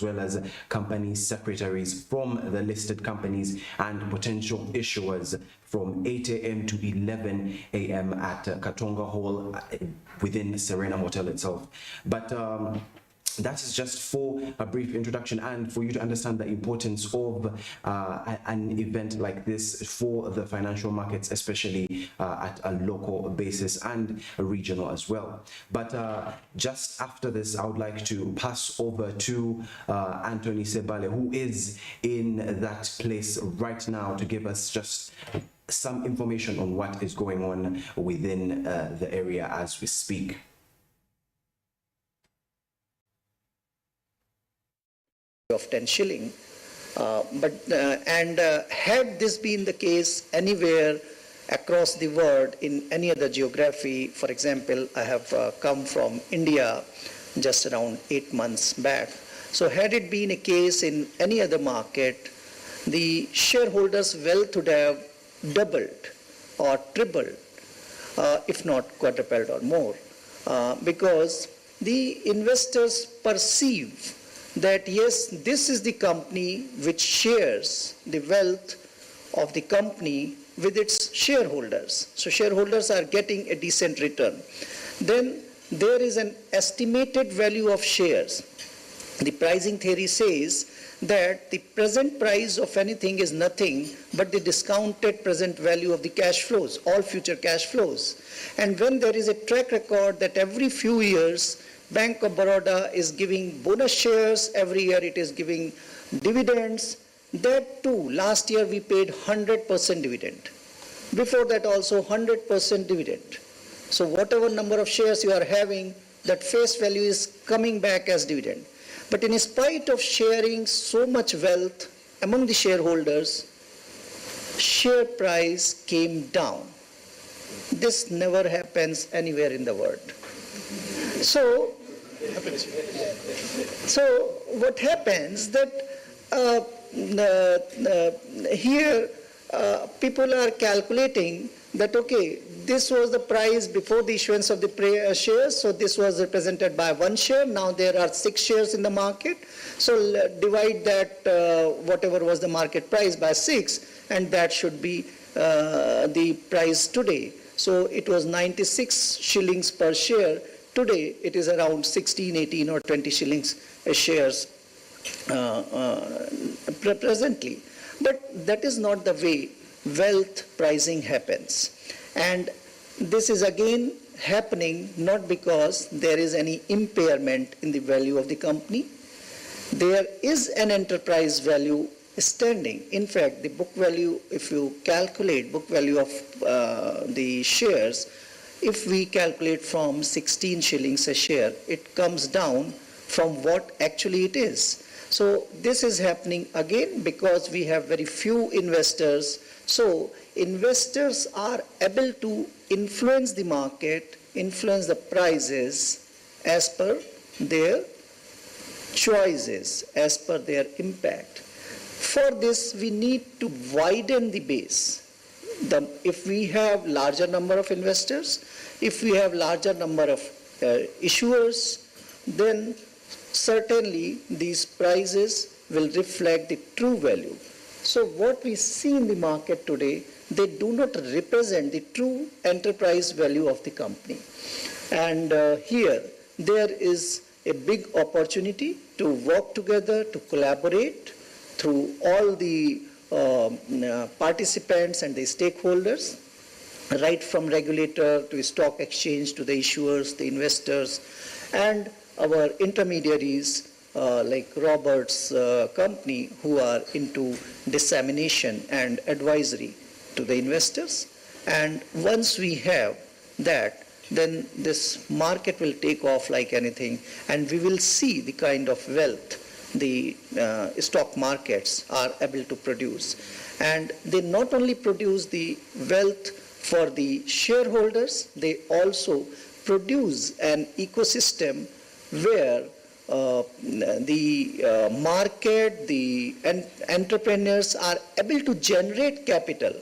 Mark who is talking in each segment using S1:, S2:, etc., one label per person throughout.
S1: well as company secretaries from the listed companies and potential issuers from 8 a.m. to 11 a.m. at Katonga Hall within Serena Motel itself. But that is just for a brief introduction and for you to understand the importance of an event like this for the financial markets, especially at a local basis and a regional as well. But just after this, I would like to pass over to Anthony Sebale, who is in that place right now to give us just some information on what is going on within the area as we speak.
S2: Of 10 shilling, had this been the case anywhere across the world in any other geography, for example, I have come from India just around 8 months back. So had it been a case in any other market, the shareholders' wealth would have doubled or tripled, if not quadrupled or more, because the investors perceive that yes, this is the company which shares the wealth of the company with its shareholders. So shareholders are getting a decent return. Then there is an estimated value of shares. The pricing theory says that the present price of anything is nothing but the discounted present value of the cash flows, all future cash flows. And when there is a track record that every few years Bank of Baroda is giving bonus shares, every year it is giving dividends. That too, last year we paid 100% dividend. Before that also 100% dividend. So whatever number of shares you are having, that face value is coming back as dividend. But in spite of sharing so much wealth among the shareholders, share price came down. This never happens anywhere in the world. So what happens that here people are calculating that okay, this was the price before the issuance of the shares, so this was represented by 1 share, now there are 6 shares in the market, so divide that whatever was the market price by 6 and that should be the price today. So it was 96 shillings per share. Today, it is around 16, 18 or 20 shillings a shares presently. But that is not the way wealth pricing happens. And this is again happening not because there is any impairment in the value of the company. There is an enterprise value standing. In fact, the book value, if you calculate book value of the shares, if we calculate from 16 shillings a share, it comes down from what actually it is. So this is happening again because we have very few investors. So investors are able to influence the market, influence the prices as per their choices, as per their impact. For this, we need to widen the base. If we have larger number of investors, if we have larger number of issuers, then certainly these prices will reflect the true value. So what we see in the market today, they do not represent the true enterprise value of the company. And here, there is a big opportunity to work together, to collaborate through all the participants and the stakeholders, right from regulator to stock exchange to the issuers, the investors, and our intermediaries like Robert's company who are into dissemination and advisory to the investors. And once we have that, then this market will take off like anything, and we will see the kind of wealth the stock markets are able to produce. And they not only produce the wealth for the shareholders, they also produce an ecosystem where the market, the entrepreneurs are able to generate capital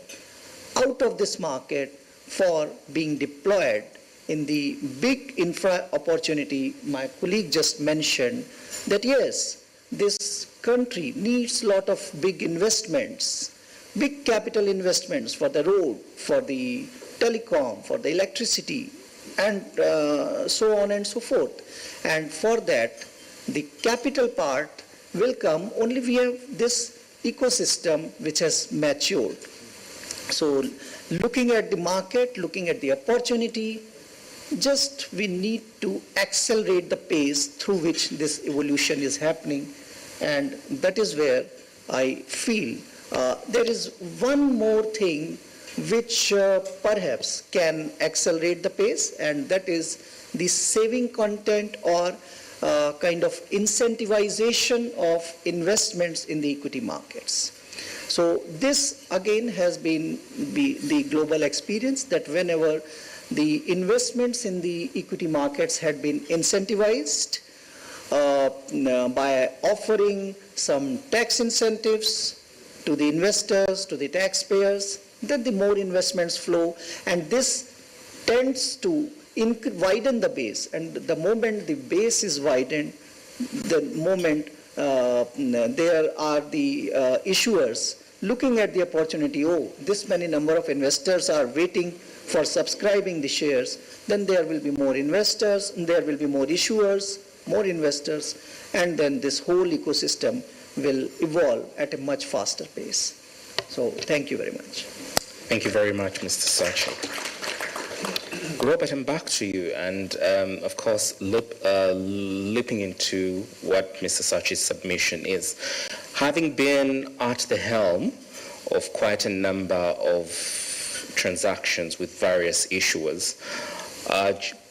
S2: out of this market for being deployed in the big infra opportunity. My colleague just mentioned that yes, this country needs a lot of big investments, big capital investments for the road, for the telecom, for the electricity, and so on and so forth. And for that, the capital part will come only we have this ecosystem which has matured. So looking at the market, looking at the opportunity, just we need to accelerate the pace through which this evolution is happening. And that is where I feel there is one more thing which perhaps can accelerate the pace, and that is the saving content or kind of incentivization of investments in the equity markets. So this again has been the global experience, that whenever the investments in the equity markets had been incentivized by offering some tax incentives to the investors, to the taxpayers, then the more investments flow, and this tends to widen the base. And the moment the base is widened, the moment there are the issuers looking at the opportunity, oh, this many number of investors are waiting for subscribing the shares, then there will be more investors, and there will be more issuers, more investors, and then this whole ecosystem will evolve at a much faster pace. So thank you very much.
S3: Thank you very much, Mr. Sachi. Robert, I'm back to you, and of course, leaping into what Mr. Sachi's submission is. Having been at the helm of quite a number of transactions with various issuers,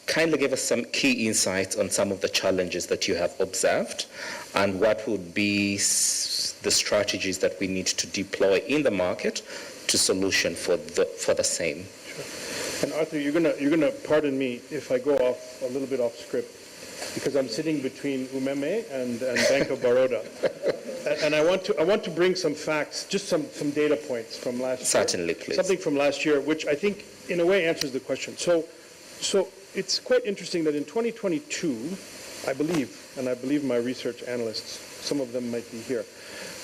S3: kindly give us some key insights on some of the challenges that you have observed, and what would be the strategies that we need to deploy in the market to solution for the same.
S4: And Arthur, you're gonna pardon me if I go off a little bit off script, because I'm sitting between Umeme and Bank of Baroda, and I want to bring some facts, just some data points from last year.
S3: Certainly, please.
S4: Something from last year, which I think in a way answers the question. So it's quite interesting that in 2022, I believe my research analysts, some of them might be here,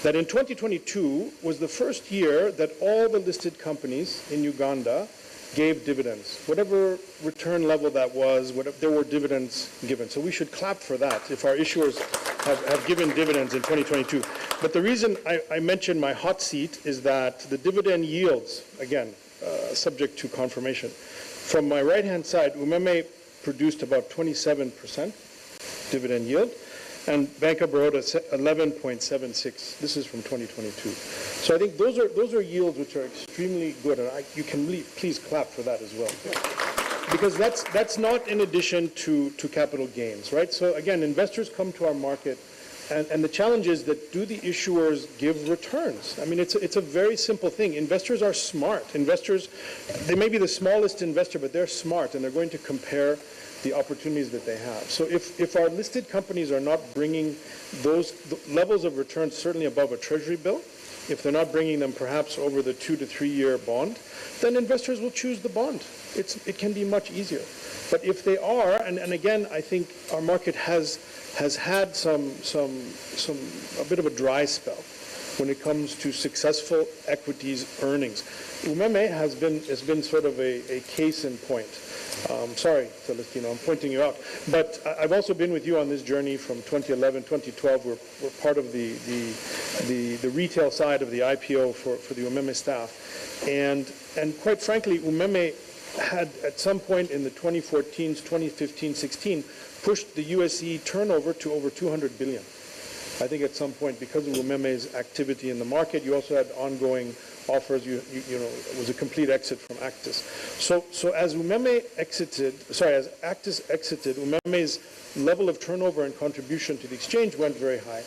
S4: that in 2022 was the first year that all the listed companies in Uganda gave dividends. Whatever return level that was, there were dividends given. So we should clap for that if our issuers have given dividends in 2022. But the reason I mentioned my hot seat is that the dividend yields, again, subject to confirmation. From my right-hand side, Umeme produced about 27% dividend yield, and Bank of Baroda 11.76. This is from 2022. So I think those are yields which are extremely good, and you can really please clap for that as well, because that's not in addition to capital gains, right? So again, investors come to our market, and the challenge is that do the issuers give returns? I mean, it's a very simple thing. Investors are smart. Investors, they may be the smallest investor, but they're smart, and they're going to compare the opportunities that they have. So if our listed companies are not bringing those levels of returns, certainly above a treasury bill, if they're not bringing them perhaps over the 2 to 3 year bond, then investors will choose the bond. It can be much easier. But if they are, and again, I think our market has had a bit of a dry spell when it comes to successful equities earnings. Umeme has been sort of a case in point. Sorry, Celestino, I'm pointing you out. But I've also been with you on this journey from 2011, 2012. We're part of the retail side of the IPO for the Umeme staff. And quite frankly, Umeme had at some point in the 2014s, 2015, 16, pushed the USE turnover to over 200 billion. I think at some point, because of Umeme's activity in the market, you also had ongoing offers. You know, it was a complete exit from Actis. So as Actis exited, Umeme's level of turnover and contribution to the exchange went very high.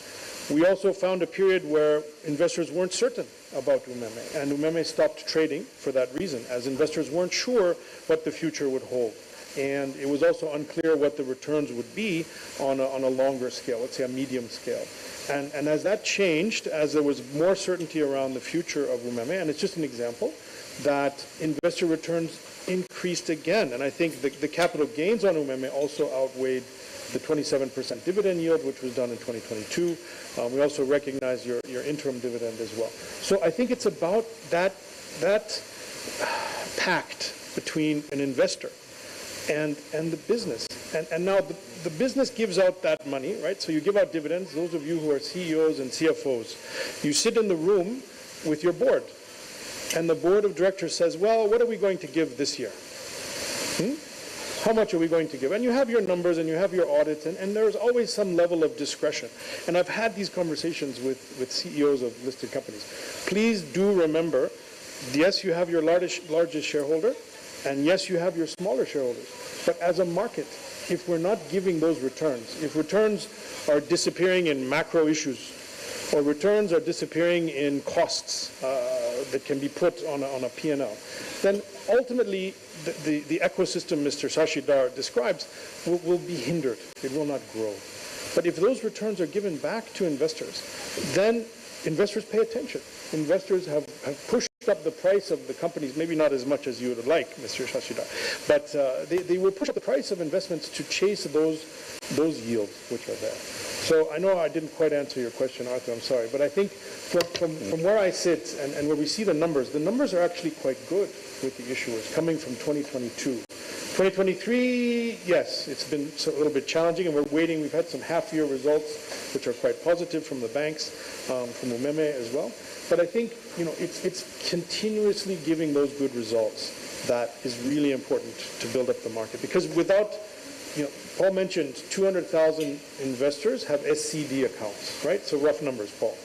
S4: We also found a period where investors weren't certain about Umeme, and Umeme stopped trading for that reason, as investors weren't sure what the future would hold. And it was also unclear what the returns would be on a longer scale, let's say a medium scale. And as that changed, as there was more certainty around the future of Umeme, and it's just an example, that investor returns increased again. And I think the capital gains on Umeme also outweighed the 27% dividend yield, which was done in 2022. We also recognize your interim dividend as well. So I think it's about that pact between an investor and the business. And now the business gives out that money, right? So you give out dividends. Those of you who are CEOs and CFOs, you sit in the room with your board. And the board of directors says, well, what are we going to give this year? How much are we going to give? And you have your numbers and you have your audits, and there's always some level of discretion. And I've had these conversations with CEOs of listed companies. Please do remember, yes, you have your largest shareholder, and yes, you have your smaller shareholders. But as a market, if we're not giving those returns, if returns are disappearing in macro issues, or returns are disappearing in costs that can be put on a P&L, then ultimately the ecosystem Mr. Sashidhar describes will be hindered. It will not grow. But if those returns are given back to investors, then investors pay attention. Investors have pushed up the price of the companies, maybe not as much as you would like, Mr. Sashidhar, but they will push up the price of investments to chase those yields which are there. So I know I didn't quite answer your question, Arthur, I'm sorry, but I think from where I sit and where we see the numbers are actually quite good with the issuers coming from 2022. 2023, yes, it's been a little bit challenging, and we're waiting. We've had some half-year results which are quite positive from the banks, from Umeme as well. But I think it's continuously giving those good results that is really important to build up the market. Because without, Paul mentioned 200,000 investors have SCD accounts, right? So rough numbers, Paul.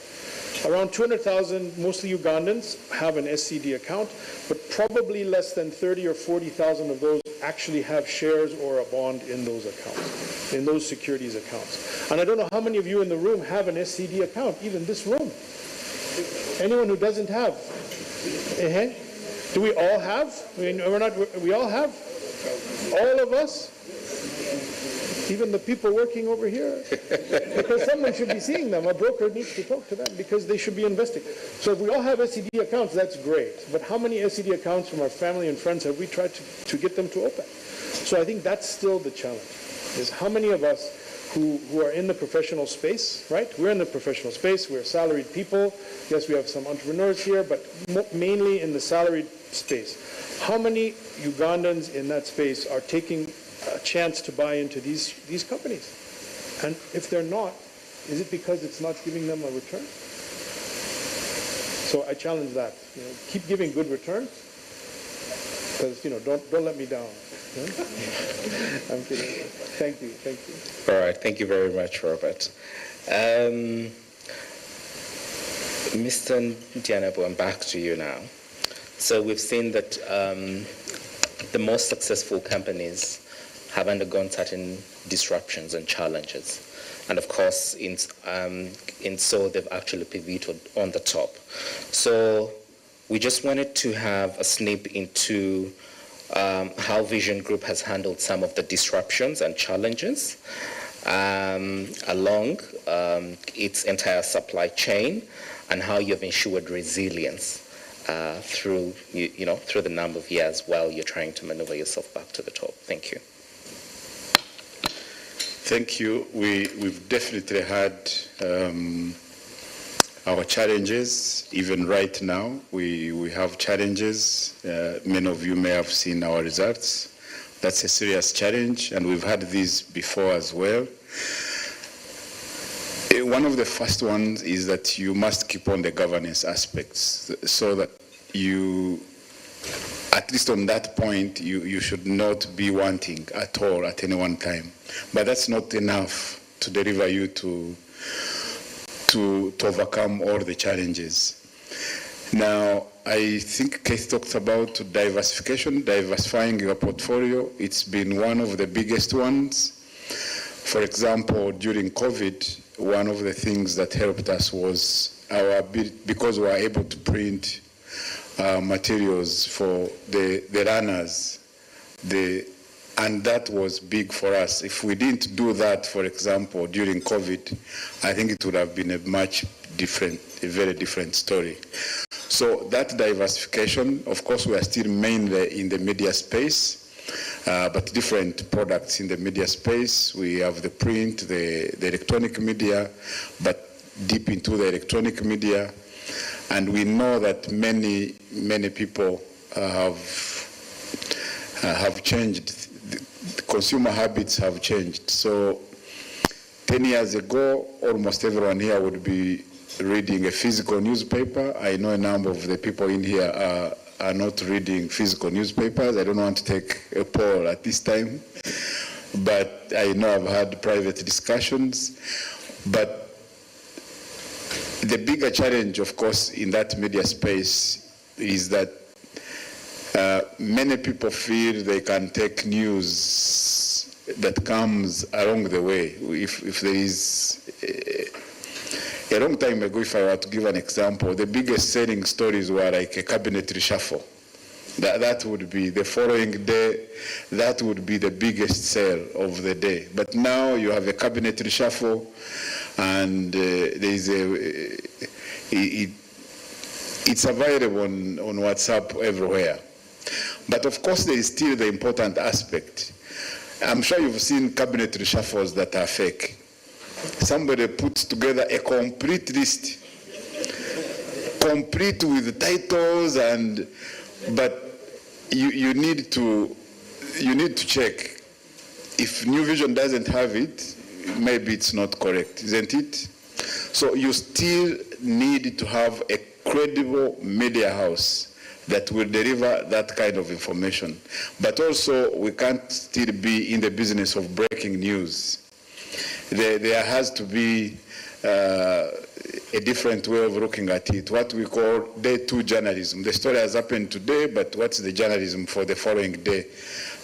S4: Around 200,000, mostly Ugandans, have an SCD account, but probably less than 30 or 40,000 of those actually have shares or a bond in those accounts, in those securities accounts. And I don't know how many of you in the room have an SCD account, even this room. Anyone who doesn't have? Do we all have? We all have? All of us? Even the people working over here? Because someone should be seeing them. A broker needs to talk to them because they should be investing. So if we all have SCD accounts, that's great. But how many SCD accounts from our family and friends have we tried to get them to open? So I think that's still the challenge, is how many of us who are in the professional space, right? We're in the professional space. We're salaried people. Yes, we have some entrepreneurs here, but mainly in the salaried space. How many Ugandans in that space are taking a chance to buy into these companies? And if they're not, is it because it's not giving them a return? So I challenge that. Keep giving good returns, because don't let me down. I'm kidding. Thank you.
S3: All right, thank you very much, Robert. Mr. Ndianabu, I'm back to you now. So we've seen that the most successful companies have undergone certain disruptions and challenges. And of course, in so they've actually pivoted on the top. So we just wanted to have a snip into how Vision Group has handled some of the disruptions and challenges along its entire supply chain, and how you've ensured resilience through the number of years while you're trying to maneuver yourself back to the top. Thank you.
S5: Thank you. We've definitely had our challenges. Even right now, we have challenges. Many of you may have seen our results. That's a serious challenge, and we've had these before as well. One of the first ones is that you must keep on the governance aspects, so that you, at least on that point, you should not be wanting at all at any one time. But that's not enough to deliver you to overcome all the challenges. Now, I think Keith talked about diversification, diversifying your portfolio. It's been one of the biggest ones. For example, during COVID, one of the things that helped us was our ability, because we were able to print materials for the runners, and that was big for us. If we didn't do that, for example, during COVID, I think it would have been a very different story. So that diversification, of course, we are still mainly in the media space, but different products in the media space. We have the print, the electronic media, but deep into the electronic media. And we know that many people have changed. The consumer habits have changed. So 10 years ago, almost everyone here would be reading a physical newspaper. I know a number of the people in here are not reading physical newspapers. I don't want to take a poll at this time, but I know I've had private discussions. But the bigger challenge, of course, in that media space is that many people feel they can take news that comes along the way. If there is a long time ago, if I were to give an example, the biggest selling stories were like a cabinet reshuffle. That would be the following day, that would be the biggest sale of the day. But now you have a cabinet reshuffle, and it's available on WhatsApp everywhere. But of course, there is still the important aspect. I'm sure you've seen cabinet reshuffles that are fake. Somebody puts together a complete list, complete with titles, but you need to check. If New Vision doesn't have it, maybe it's not correct, isn't it? So you still need to have a credible media house that will deliver that kind of information. But also, we can't still be in the business of breaking news. There has to be a different way of looking at it, what we call day two journalism. The story has happened today, but what's the journalism for the following day?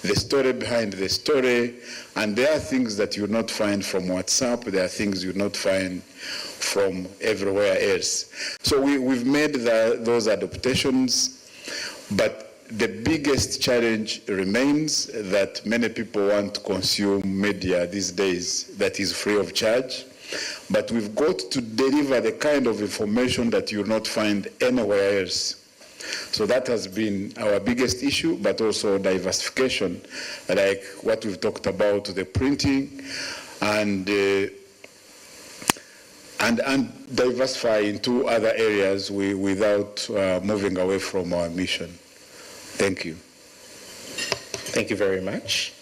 S5: The story behind the story, and there are things that you will not find from WhatsApp, there are things you will not find from everywhere else. So we've made those adaptations, but the biggest challenge remains that many people want to consume media these days that is free of charge, but we've got to deliver the kind of information that you will not find anywhere else. So that has been our biggest issue, but also diversification, like what we've talked about, the printing, and diversify into other areas without moving away from our mission. Thank you.
S3: Thank you very much.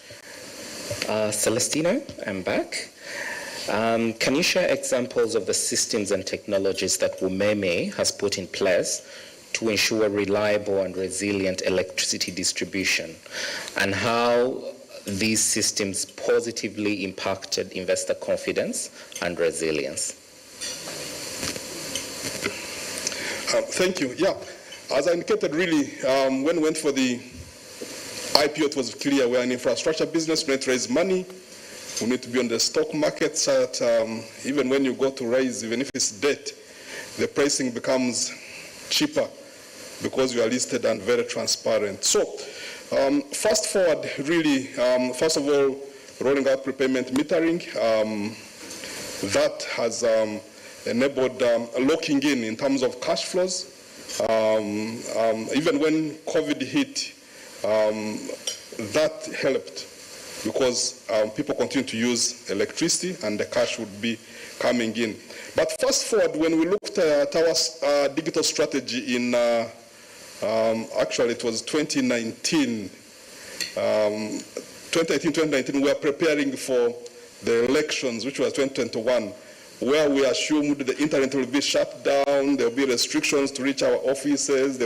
S3: Celestino, I'm back. Can you share examples of the systems and technologies that WUMEME has put in place to ensure reliable and resilient electricity distribution, and how these systems positively impacted investor confidence and resilience?
S6: Thank you. Yeah, as I indicated, really, when we went for the IPO, it was clear we're an infrastructure business. We need to raise money. We need to be on the stock market so that even when you go to raise, even if it's debt, the pricing becomes cheaper because you are listed and very transparent. So, fast forward, really, first of all, rolling out prepayment metering, that has enabled locking in terms of cash flows. Even when COVID hit, that helped because people continue to use electricity and the cash would be coming in. But fast forward, when we looked at our digital strategy in, actually it was 2019, 2019, we were preparing for the elections, which was 2021, where we assumed the internet will be shut down, there will be restrictions to reach our offices,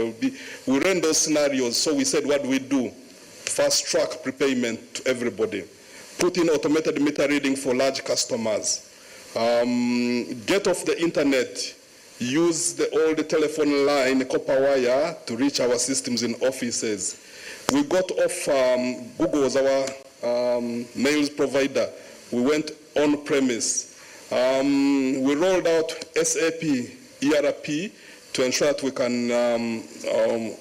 S6: we ran those scenarios, so we said, what do we do? Fast track prepayment to everybody. Put in automated meter reading for large customers. Get off the internet. Use the old telephone line, copper wire, to reach our systems in offices. We got off, Google was our mails provider. We went on premise. We rolled out SAP, ERP, to ensure that we can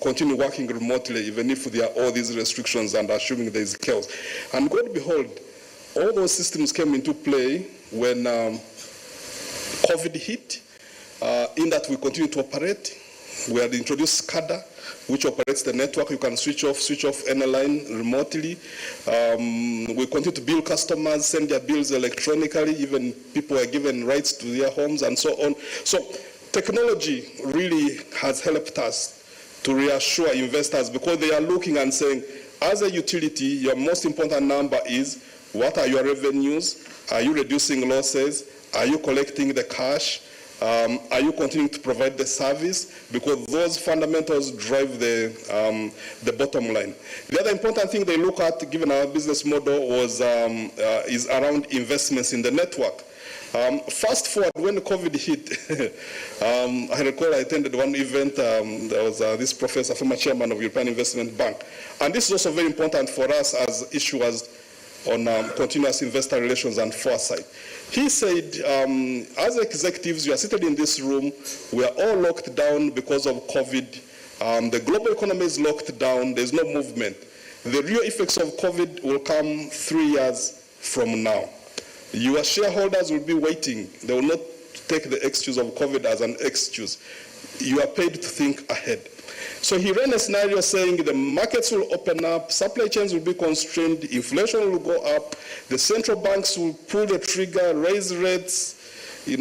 S6: continue working remotely, even if there are all these restrictions and assuming there is chaos. And God behold, all those systems came into play when COVID hit, in that we continue to operate. We had introduced SCADA, which operates the network. You can switch off any line remotely. We continue to bill customers, send their bills electronically. Even people are given rights to their homes and so on. So technology really has helped us to reassure investors, because they are looking and saying, as a utility, your most important number is, what are your revenues? Are you reducing losses? Are you collecting the cash? Are you continuing to provide the service? Because those fundamentals drive the bottom line. The other important thing they look at, given our business model, is around investments in the network. Fast forward, when COVID hit, I recall I attended one event. There was this professor, former chairman of European Investment Bank. And this is also very important for us as issuers on continuous investor relations and foresight. He said, as executives, you are seated in this room, we are all locked down because of COVID. The global economy is locked down, there's no movement. The real effects of COVID will come 3 years from now. Your shareholders will be waiting. They will not take the excuse of COVID as an excuse. You are paid to think ahead. So he ran a scenario saying the markets will open up, supply chains will be constrained, inflation will go up, the central banks will pull the trigger, raise rates,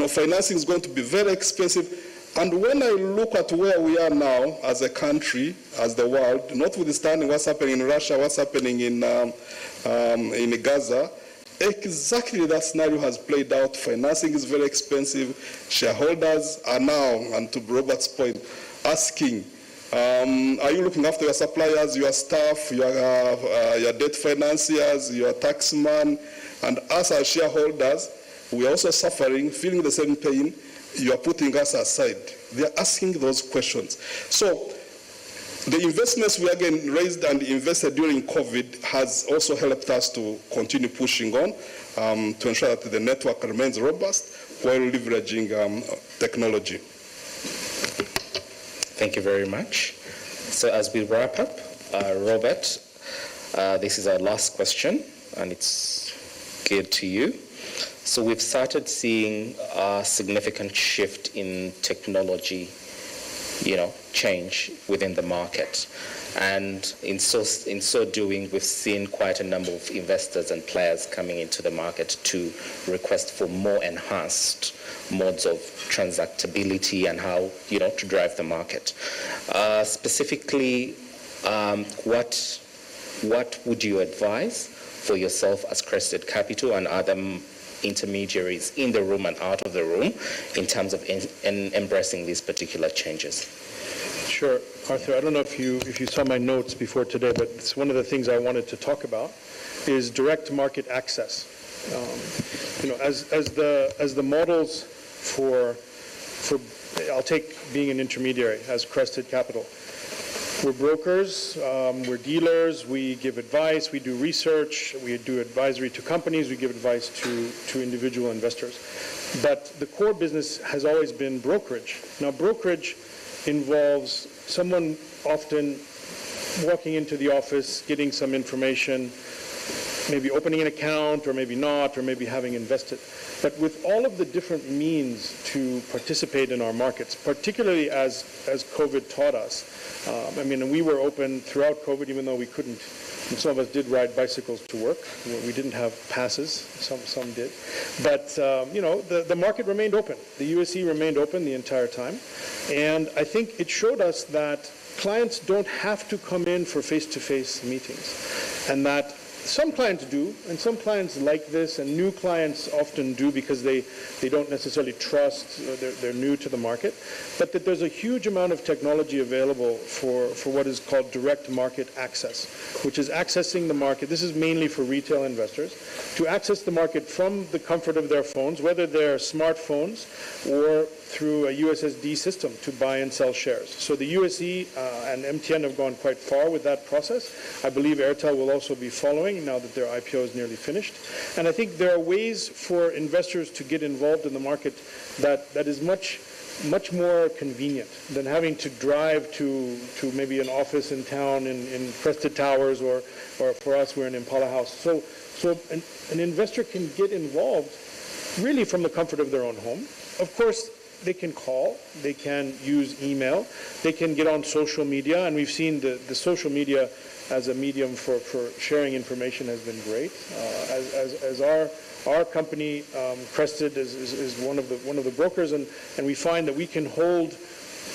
S6: financing is going to be very expensive. And when I look at where we are now as a country, as the world, notwithstanding what's happening in Russia, what's happening in Gaza, exactly that scenario has played out. Financing is very expensive. Shareholders are now, and to Robert's point, asking, are you looking after your suppliers, your staff, your debt financiers, your taxman? And us as shareholders, we are also suffering, feeling the same pain. You are putting us aside. They are asking those questions. So the investments we again raised and invested during COVID has also helped us to continue pushing on to ensure that the network remains robust while leveraging technology.
S3: Thank you very much. So as we wrap up, Robert, this is our last question, and it's geared to you. So we've started seeing a significant shift in technology, change within the market. And in so doing, we've seen quite a number of investors and players coming into the market to request for more enhanced modes of transactability and how, to drive the market. Specifically, what would you advise for yourself as Crested Capital and other intermediaries in the room and out of the room in terms of embracing these particular changes?
S4: Sure, Arthur. I don't know if you saw my notes before today, but it's one of the things I wanted to talk about is direct market access. As the models for I'll take being an intermediary as Crested Capital. We're brokers, we're dealers, we give advice, we do research, we do advisory to companies, we give advice to individual investors. But the core business has always been brokerage. Now, brokerage involves someone often walking into the office, getting some information, maybe opening an account, or maybe not, or maybe having invested. But with all of the different means to participate in our markets, particularly as COVID taught us, we were open throughout COVID, even though we couldn't. And some of us did ride bicycles to work. We didn't have passes. Some did. But, the market remained open. The USE remained open the entire time. And I think it showed us that clients don't have to come in for face-to-face meetings. And that some clients do, and some clients like this, and new clients often do because they don't necessarily trust, they're new to the market, but that there's a huge amount of technology available for what is called direct market access, which is accessing the market. This is mainly for retail investors, to access the market from the comfort of their phones, whether they're smartphones or through a USSD system to buy and sell shares. So the USE and MTN have gone quite far with that process. I believe Airtel will also be following now that their IPO is nearly finished. And I think there are ways for investors to get involved in the market that is much more convenient than having to drive to maybe an office in town in Crested Towers, or for us, we're in Impala House. So an investor can get involved really from the comfort of their own home. Of course, call, they can use email, they can get on social media, and we've seen the social media as a medium for sharing information has been great. As our company, Crested, is one of the brokers, and we find that we can hold,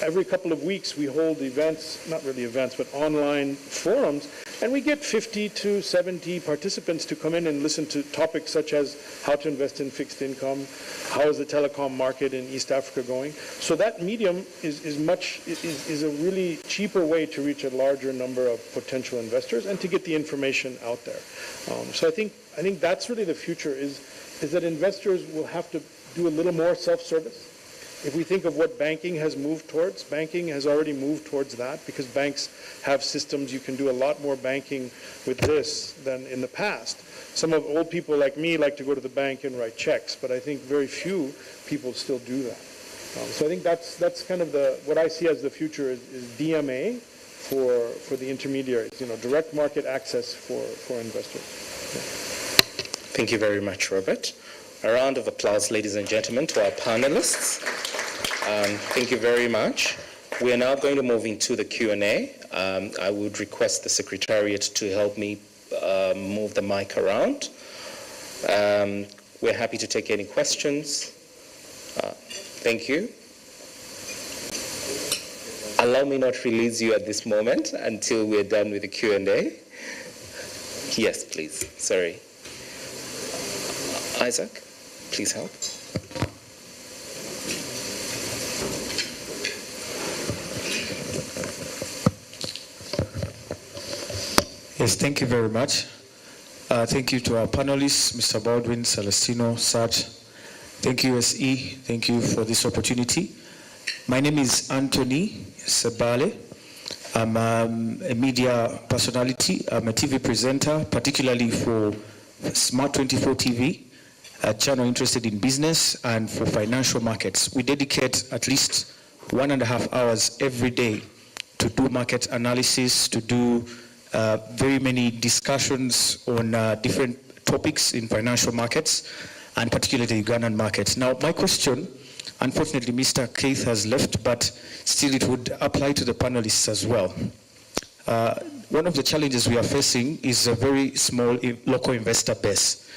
S4: every couple of weeks we hold events, not really events, but online forums, and we get 50 to 70 participants to come in and listen to topics such as how to invest in fixed income, how is the telecom market in East Africa going. So that medium is a really cheaper way to reach a larger number of potential investors and to get the information out there. So I think that's really the future, is that investors will have to do a little more self-service. If we think of what banking has moved towards, banking has already moved towards that, because banks have systems. You can do a lot more banking with this than in the past. Some of old people like me like to go to the bank and write checks, but I think very few people still do that. So I think that's kind of what I see as the future is DMA for the intermediaries, direct market access for investors. Yeah.
S3: Thank you very much, Robert. A round of applause, ladies and gentlemen, to our panelists. Thank you very much. We are now going to move into the Q&A. I would request the Secretariat to help me move the mic around. We're happy to take any questions. Thank you. Allow me not to release you at this moment until we're done with the Q&A. Yes, please. Sorry. Isaac, please help.
S7: Yes, thank you very much. Thank you to our panelists, Mr. Baldwin, Celestino, Sarge. Thank you, SE. Thank you for this opportunity. My name is Anthony Sebale. I'm a media personality. I'm a TV presenter, particularly for Smart24 TV, a channel interested in business and for financial markets. We dedicate at least 1.5 hours every day to do market analysis, to do very many discussions on different topics in financial markets, and particularly the Ugandan market. Now, my question, unfortunately, Mr. Keith has left, but still it would apply to the panelists as well. One of the challenges we are facing is a very small local investor base.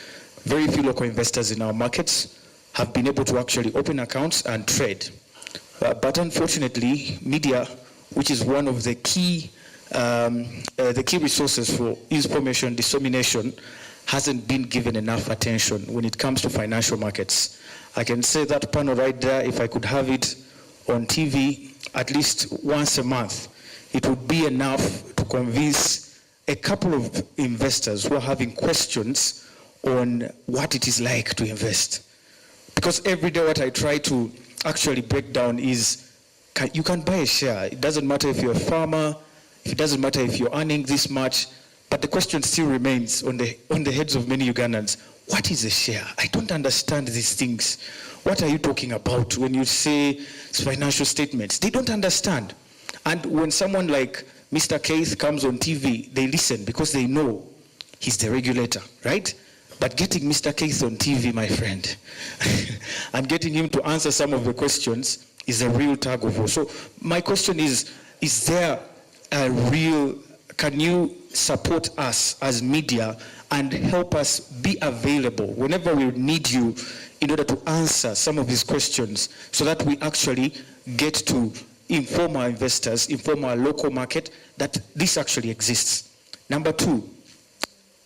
S7: Very few local investors in our markets have been able to actually open accounts and trade. But unfortunately, media, which is one of the key resources for information dissemination, hasn't been given enough attention when it comes to financial markets. I can say that panel right there, if I could have it on TV at least once a month, it would be enough to convince a couple of investors who are having questions on what it is like to invest. Because every day what I try to actually break down is, you can buy a share. It doesn't matter if you're a farmer, it doesn't matter if you're earning this much, but the question still remains on the heads of many Ugandans. What is a share? I don't understand these things. What are you talking about when you say financial statements? They don't understand. And when someone like Mr. Keith comes on TV, they listen because they know he's the regulator, right? But getting Mr. Keith on TV, my friend, and getting him to answer some of the questions is a real tug of war. So my question is there a real, can you support us as media and help us be available whenever we need you in order to answer some of these questions so that we actually get to inform our investors, inform our local market that this actually exists? Number two,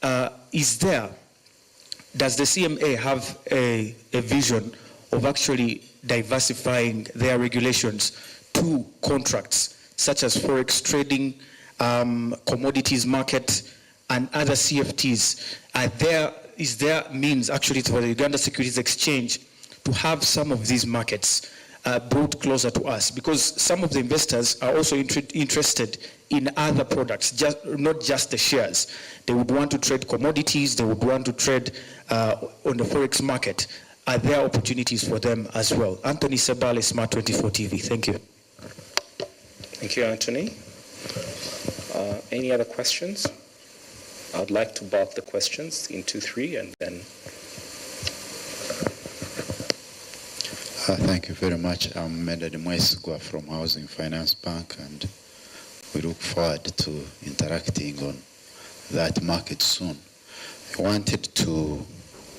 S7: does the CMA have a vision of actually diversifying their regulations to contracts such as forex trading, commodities market, and other CFTs? Is there means actually for the Uganda Securities Exchange to have some of these markets brought closer to us? Because some of the investors are also interested in other products, not just the shares. They would want to trade commodities, they would want to trade on the forex market. Are there opportunities for them as well? Anthony Sebale, Smart24 TV. Thank you.
S3: Thank you, Anthony. Any other questions? I'd like to bulk the questions into 3 and then...
S8: Thank you very much. I'm Medad Mwesigwa from Housing Finance Bank, and we look forward to interacting on that market soon. I wanted to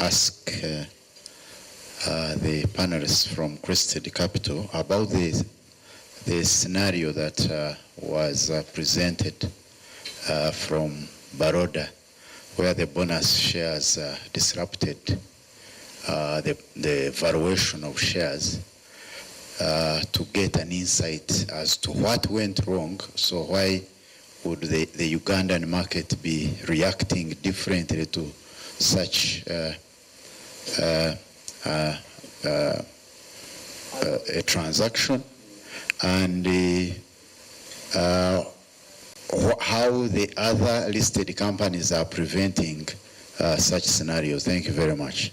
S8: ask the panelists from Crested Capital about the scenario that was presented from Baroda, where the bonus shares disrupted the valuation of shares, to get an insight as to what went wrong. So why would the Ugandan market be reacting differently to such a transaction, and how the other listed companies are preventing such scenarios? Thank you very much.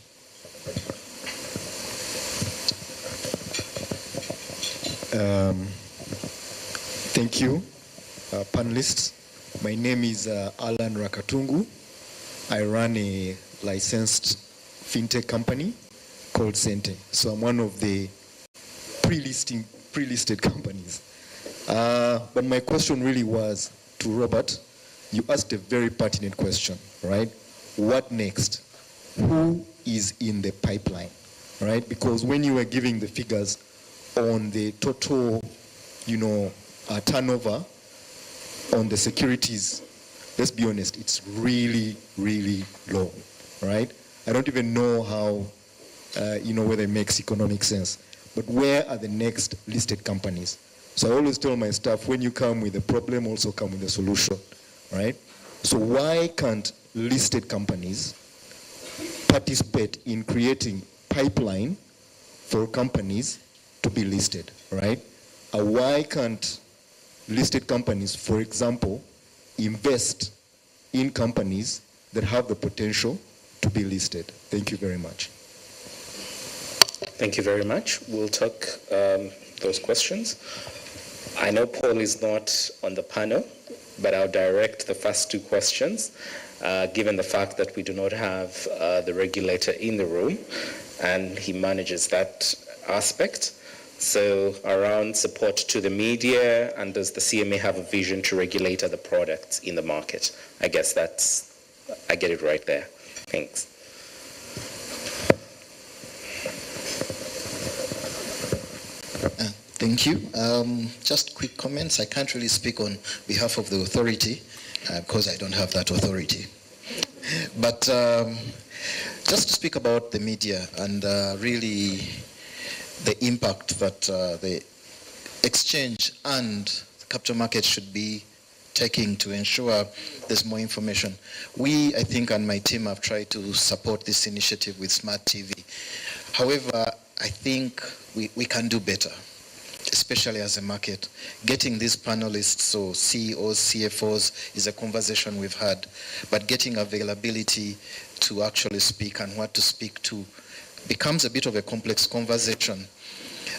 S9: Thank you, panelists. My name is Alan Rakatungu. I run a licensed fintech company called Sente. So I'm one of the pre-listed companies. But my question really was to Robert. You asked a very pertinent question, right? What next? Who is in the pipeline, right? Because when you were giving the figures on the total, turnover on the securities, let's be honest, it's really, really low, right? I don't even know how, whether it makes economic sense. But where are the next listed companies? So I always tell my staff, when you come with a problem, also come with a solution, right? So why can't listed companies participate in creating pipeline for companies to be listed, right? Why can't listed companies, for example, invest in companies that have the potential to be listed? Thank you very much.
S3: Thank you very much. We'll talk those questions. I know Paul is not on the panel, but I'll direct the first two questions, given the fact that we do not have the regulator in the room, and he manages that aspect. So around support to the media, and does the CMA have a vision to regulate other products in the market? I guess I get it right there. Thanks.
S10: Thank you. Just quick comments. I can't really speak on behalf of the authority because I don't have that authority. But just to speak about the media and really the impact that the exchange and the capital market should be taking to ensure there's more information. We, I think, and my team have tried to support this initiative with Smart TV. However, I think we can do better, especially as a market. Getting these panelists, so CEOs, CFOs, is a conversation we've had, but getting availability to actually speak and what to speak to becomes a bit of a complex conversation.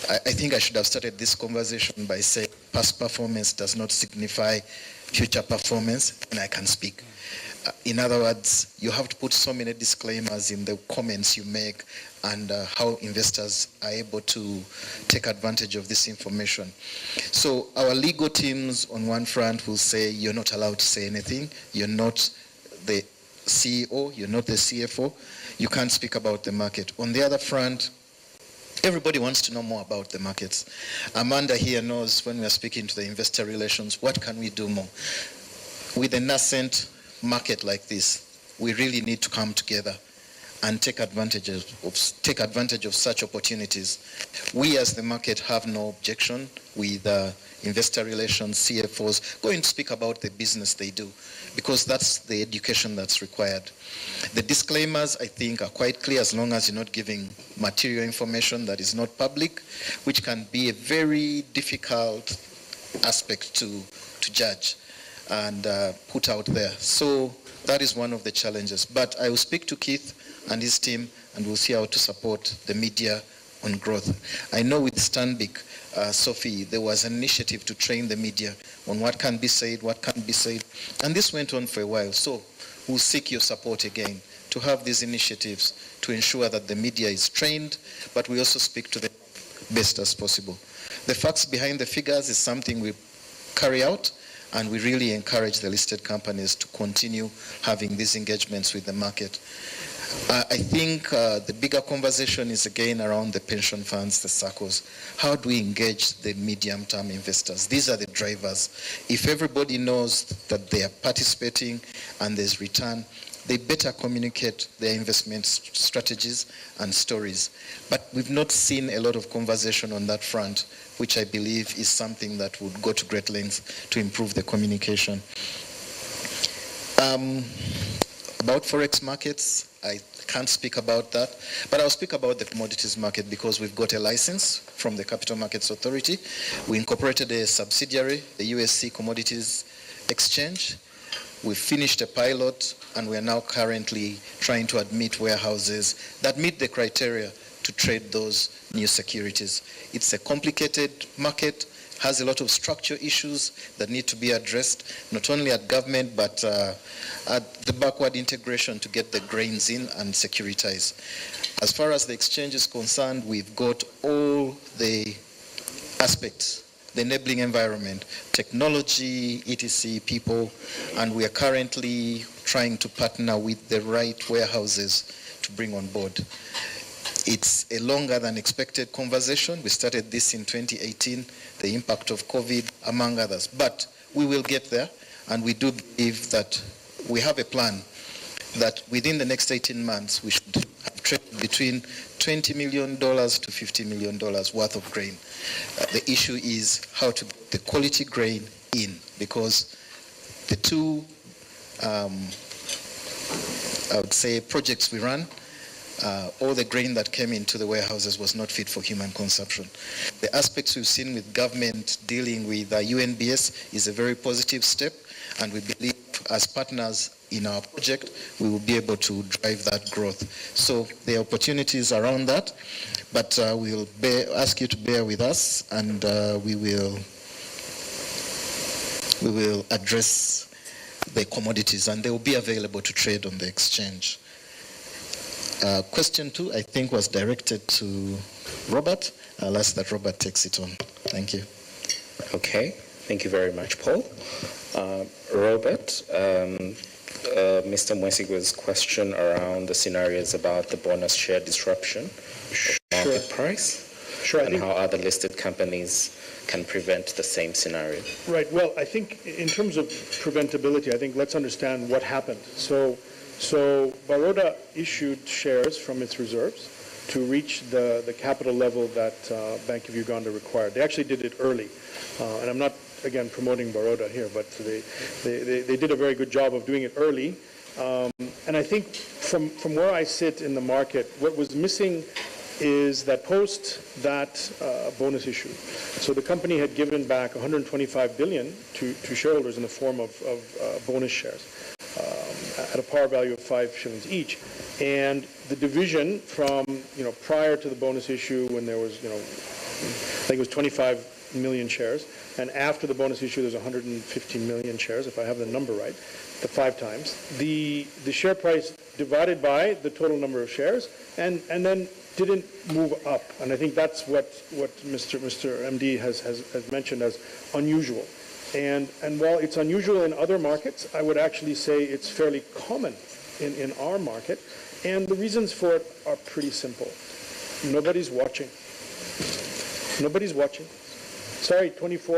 S10: I think I should have started this conversation by saying past performance does not signify future performance, and I can speak. In other words, you have to put so many disclaimers in the comments you make and how investors are able to take advantage of this information. So our legal teams on one front will say you're not allowed to say anything, you're not the CEO, you're not the CFO, you can't speak about the market. On the other front, everybody wants to know more about the markets. Amanda here knows when we are speaking to the investor relations, what can we do more? With a nascent market like this, we really need to come together and take advantage of such opportunities. We as the market have no objection with investor relations, CFOs, going to speak about the business they do, because that's the education that's required. The disclaimers, I think, are quite clear as long as you're not giving material information that is not public, which can be a very difficult aspect to judge and put out there. So that is one of the challenges. But I will speak to Keith and his team, and we'll see how to support the media on growth. I know with Stanbic, Sophie, there was an initiative to train the media on what can be said, what can't be said, and this went on for a while. So we'll seek your support again to have these initiatives to ensure that the media is trained, but we also speak to them best as possible. The facts behind the figures is something we carry out, and we really encourage the listed companies to continue having these engagements with the market. I think the bigger conversation is again around the pension funds, the SACCOs. How do we engage the medium-term investors? These are the drivers. If everybody knows that they are participating and there's return, they better communicate their investment strategies and stories. But we've not seen a lot of conversation on that front, which I believe is something that would go to great lengths to improve the communication. About Forex markets, I can't speak about that, but I'll speak about the commodities market because we've got a license from the Capital Markets Authority. We incorporated a subsidiary, the USC Commodities Exchange. We finished a pilot, and we are now currently trying to admit warehouses that meet the criteria to trade those new securities. It's a complicated market, has a lot of structural issues that need to be addressed, not only at government, but at the backward integration to get the grains in and securitize. As far as the exchange is concerned, we've got all the aspects, the enabling environment, technology, etc., people, and we are currently trying to partner with the right warehouses to bring on board. It's a longer than expected conversation. We started this in 2018, the impact of COVID, among others. But we will get there, and we do believe that we have a plan that within the next 18 months, we should have traded between $20 million to $50 million worth of grain. The issue is how to get the quality grain in, because the two, I would say, projects we run, all the grain that came into the warehouses was not fit for human consumption. The aspects we've seen with government dealing with UNBS is a very positive step, and we believe as partners in our project, we will be able to drive that growth. So there are opportunities around that, but we'll ask you to bear with us, and we will address the commodities, and they will be available to trade on the exchange. Question 2, I think, was directed to Robert. I'll ask that Robert takes it on. Thank you.
S3: Okay, thank you very much, Paul. Robert, Mr. Mwesigwe's question around the scenarios about the bonus share disruption, market price, and how other listed companies can prevent the same scenario.
S4: Right. Well, I think in terms of preventability, I think let's understand what happened. So Baroda issued shares from its reserves to reach the capital level that Bank of Uganda required. They actually did it early, and I'm not again promoting Baroda here, but they did a very good job of doing it early. And I think from where I sit in the market, what was missing is that post that bonus issue. So the company had given back 125 billion to shareholders in the form of bonus shares at a par value of 5 shillings each. And the division from, prior to the bonus issue, when there was, I think it was 25 million shares, and after the bonus issue there's 150 million shares, if I have the number right, the 5 times. The share price divided by the total number of shares, and then didn't move up. And I think that's what Mr. MD has mentioned as unusual. And while it's unusual in other markets, I would actually say it's fairly common in our market. And the reasons for it are pretty simple. Nobody's watching. Nobody's watching. Sorry, 24,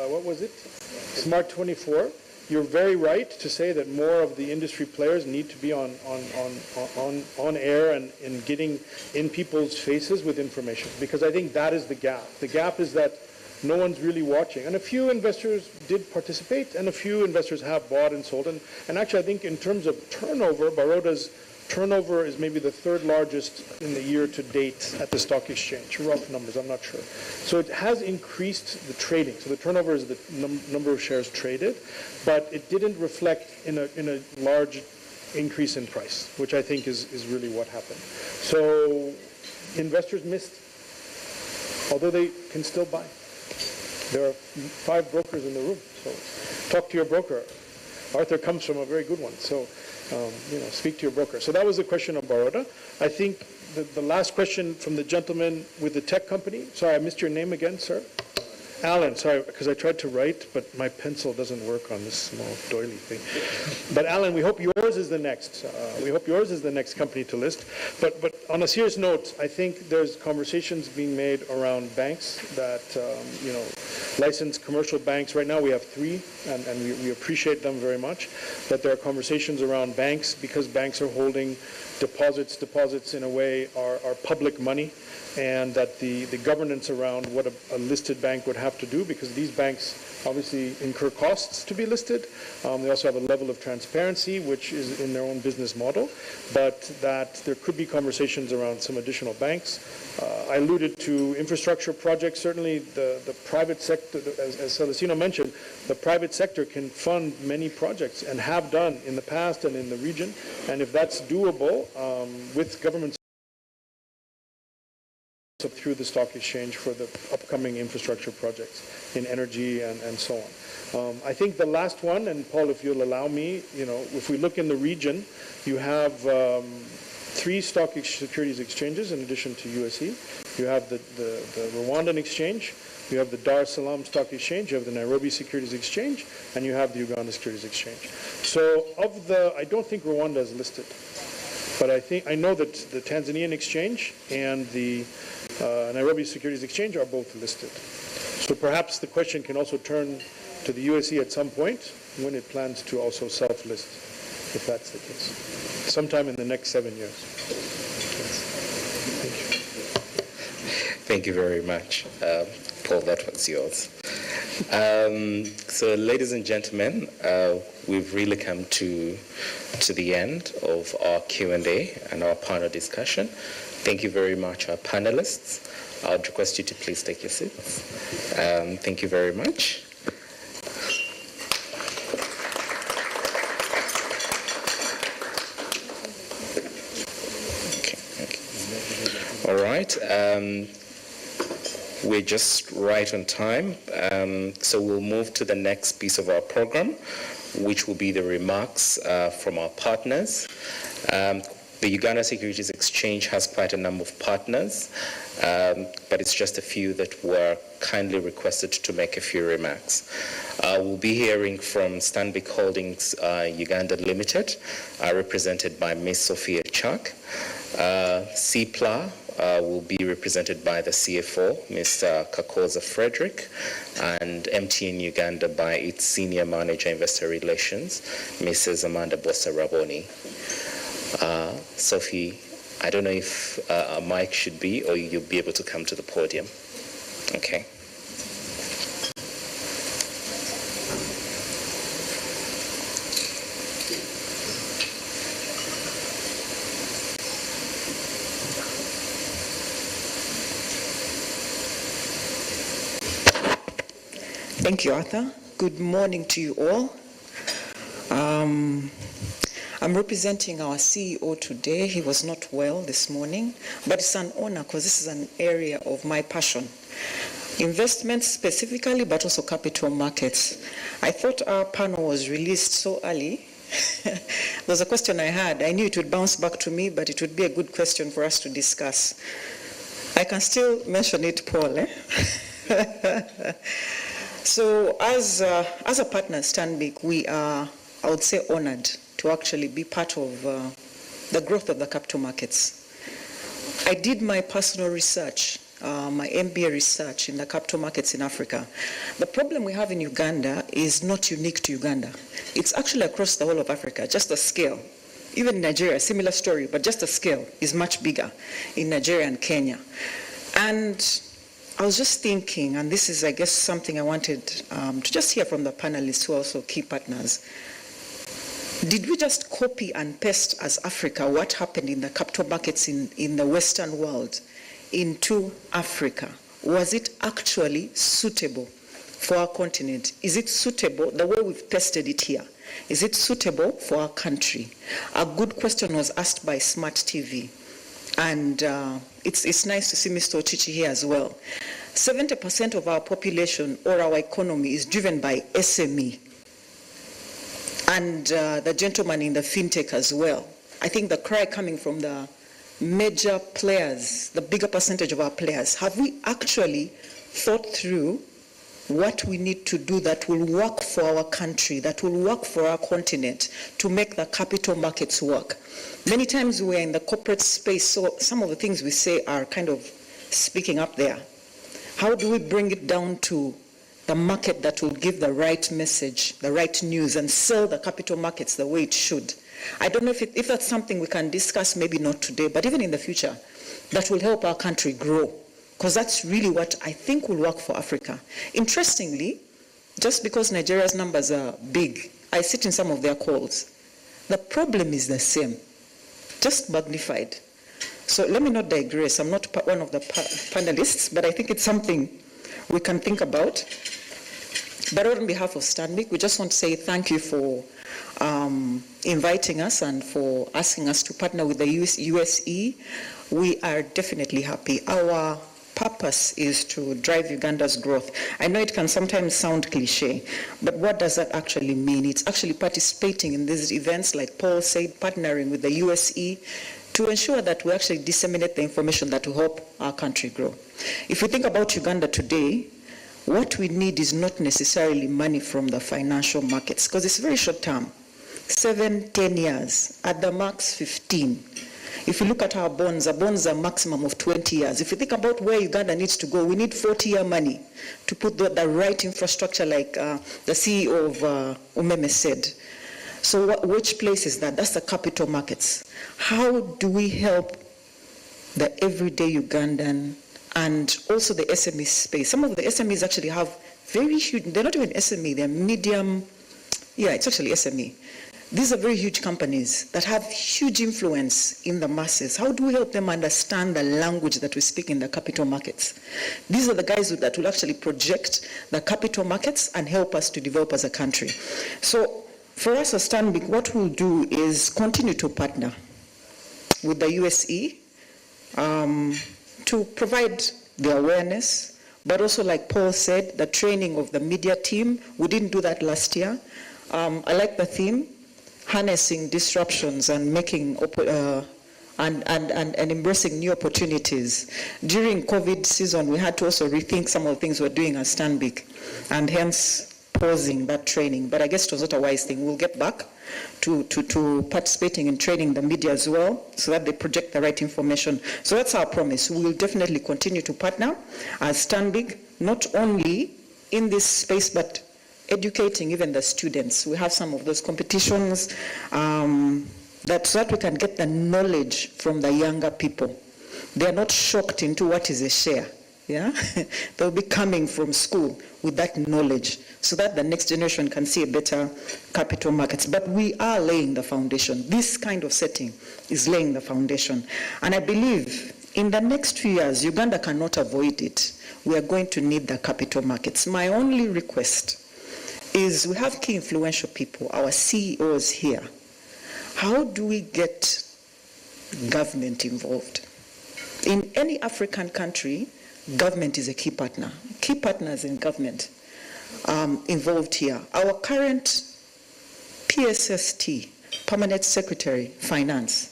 S4: what was it? Smart24. You're very right to say that more of the industry players need to be on air and getting in people's faces with information, because I think that is the gap. The gap is that no one's really watching. And a few investors did participate, and a few investors have bought and sold. And actually, I think in terms of turnover, Baroda's turnover is maybe the 3rd largest in the year to date at the stock exchange. Rough numbers, I'm not sure. So it has increased the trading. So the turnover is the number of shares traded, but it didn't reflect in a large increase in price, which I think is really what happened. So investors missed, although they can still buy. There are 5 brokers in the room, so talk to your broker. Arthur comes from a very good one. So speak to your broker. So that was the question of Baroda. I think the last question from the gentleman with the tech company. Sorry, I missed your name again, sir. Alan, sorry, because I tried to write, but my pencil doesn't work on this small doily thing. But Alan, we hope yours is the next. We hope yours is the next company to list. But on a serious note, I think there's conversations being made around banks that, licensed commercial banks. Right now we have 3, and we appreciate them very much. But there are conversations around banks because banks are holding deposits. Deposits, in a way, are public money. And that the governance around what a listed bank would have to do, because these banks obviously incur costs to be listed. They also have a level of transparency, which is in their own business model, but that there could be conversations around some additional banks. I alluded to infrastructure projects. Certainly the private sector, as Celestino mentioned, the private sector can fund many projects and have done in the past and in the region. And if that's doable with government through the stock exchange for the upcoming infrastructure projects in energy and so on. I think the last one, and Paul, if you'll allow me, if we look in the region, you have 3 securities exchanges in addition to USE. You have the Rwandan exchange, you have the Dar es Salaam Stock Exchange, you have the Nairobi Securities Exchange, and you have the Uganda Securities Exchange. So I don't think Rwanda is listed. But I know that the Tanzanian Exchange and the Nairobi Securities Exchange are both listed. So perhaps the question can also turn to the USE at some point when it plans to also self-list, if that's the case, sometime in the next 7 years. Yes. Thank you.
S3: Thank you very much. Paul, that was yours. So ladies and gentlemen, we've really come to the end of our Q&A and our panel discussion. Thank you very much, our panelists. I would request you to please take your seats. Thank you very much. Okay. All right. We're just right on time, so we'll move to the next piece of our program, which will be the remarks from our partners. The Uganda Securities Exchange has quite a number of partners, but it's just a few that were kindly requested to make a few remarks. We'll be hearing from Stanbic Holdings Uganda Limited, represented by Ms. Sophia Chak. CIPLA will be represented by the CFO, Mr. Kakoza Frederick, and MTN Uganda by its Senior Manager Investor Relations, Mrs. Amanda Bossa Raboni. Sophie, I don't know if a mic should be, or you'll be able to come to the podium. Okay.
S11: Thank you, Arthur. Good morning to you all. I'm representing our CEO today. He was not well this morning, but it's an honor because this is an area of my passion. Investments specifically, but also capital markets. I thought our panel was released so early. There's a question I had. I knew it would bounce back to me, but it would be a good question for us to discuss. I can still mention it, Paul. So as a partner, Stanbic, we are, I would say, honored to actually be part of the growth of the capital markets. I did my personal research, my MBA research in the capital markets in Africa. The problem we have in Uganda is not unique to Uganda. It's actually across the whole of Africa, just the scale. Even in Nigeria, similar story, but just the scale is much bigger in Nigeria and Kenya. And I was just thinking, and this is, I guess, something I wanted to just hear from the panelists who are also key partners. Did we just copy and paste as Africa what happened in the capital markets in the Western world into Africa? Was it actually suitable for our continent? Is it suitable, the way we've pasted it here? Is it suitable for our country? A good question was asked by Smart TV. And it's nice to see Mr. Ochichi here as well. 70% of our population or our economy is driven by SME. and the gentleman in the fintech as well. I think the cry coming from the major players, the bigger percentage of our players, have we actually thought through what we need to do that will work for our country, that will work for our continent, to make the capital markets work? Many times we're in the corporate space, so some of the things we say are kind of speaking up there. How do we bring it down to the market that will give the right message, the right news, and sell the capital markets the way it should? I don't know if that's something we can discuss, maybe not today, but even in the future, that will help our country grow, because that's really what I think will work for Africa. Interestingly, just because Nigeria's numbers are big, I sit in some of their calls. The problem is the same, just magnified. So let me not digress. I'm not one of the panelists, but I think it's something we can think about. But on behalf of Stanbic, we just want to say thank you for inviting us and for asking us to partner with the USE. We are definitely happy. Our purpose is to drive Uganda's growth. I know it can sometimes sound cliche, but what does that actually mean? It's actually participating in these events, like Paul said, partnering with the USE to ensure that we actually disseminate the information that will help our country grow. If we think about Uganda today, what we need is not necessarily money from the financial markets, because it's very short term, 7, 10 years, at the max 15. If you look at our bonds are maximum of 20 years. If you think about where Uganda needs to go, we need 40-year money to put the right infrastructure, like the CEO of Umeme said. So which place is that? That's the capital markets. How do we help the everyday Ugandan and also the SME space? Some of the SMEs actually have very huge, they're not even SME, they're medium, yeah, it's actually SME. These are very huge companies that have huge influence in the masses. How do we help them understand the language that we speak in the capital markets? These are the guys that will actually project the capital markets and help us to develop as a country. So for us as Stanbic, what we'll do is continue to partner with the USE to provide the awareness, but also, like Paul said, the training of the media team. We didn't do that last year. I like the theme, harnessing disruptions and making and embracing new opportunities. During COVID season, we had to also rethink some of the things we're doing as Stanbic, and hence pausing that training. But I guess it was not a wise thing. We'll get back to participating in training the media as well, so that they project the right information. So that's our promise. We will definitely continue to partner as Stanbic, not only in this space, but educating even the students. We have some of those competitions so that we can get the knowledge from the younger people. They are not shocked into what is a share. Yeah, they'll be coming from school with that knowledge, so that the next generation can see a better capital markets. But we are laying the foundation. This kind of setting is laying the foundation. And I believe in the next few years, Uganda cannot avoid it. We are going to need the capital markets. My only request is, we have key influential people, our CEOs here. How do we get government involved? In any African country, government is a key partner. Key partners in government involved here. Our current PSST, Permanent Secretary, Finance,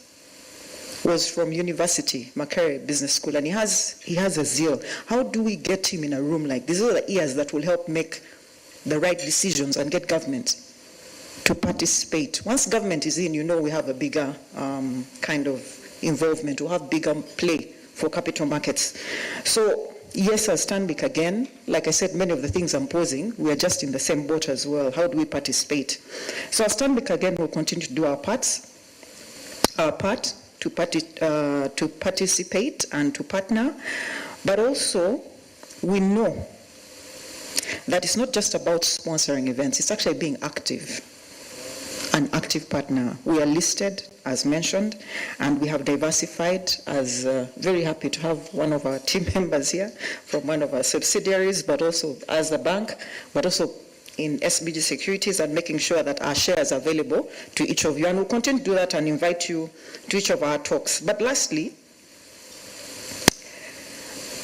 S11: was from university, Makerere Business School, and he has a zeal. How do we get him in a room like this? These are the ears that will help make the right decisions and get government to participate. Once government is in, we have a bigger kind of involvement. We'll have bigger play for capital markets. So yes, as Stanbic again, like I said, many of the things I'm posing, we are just in the same boat as well. How do we participate? So as Stanbic again, we'll continue to do our part to participate and to partner, but also we know that it's not just about sponsoring events, it's actually being active, an active partner. We are listed, as mentioned, and we have diversified, as very happy to have one of our team members here from one of our subsidiaries, but also as a bank, but also in SBG Securities, and making sure that our shares are available to each of you. And we'll continue to do that and invite you to each of our talks. But lastly,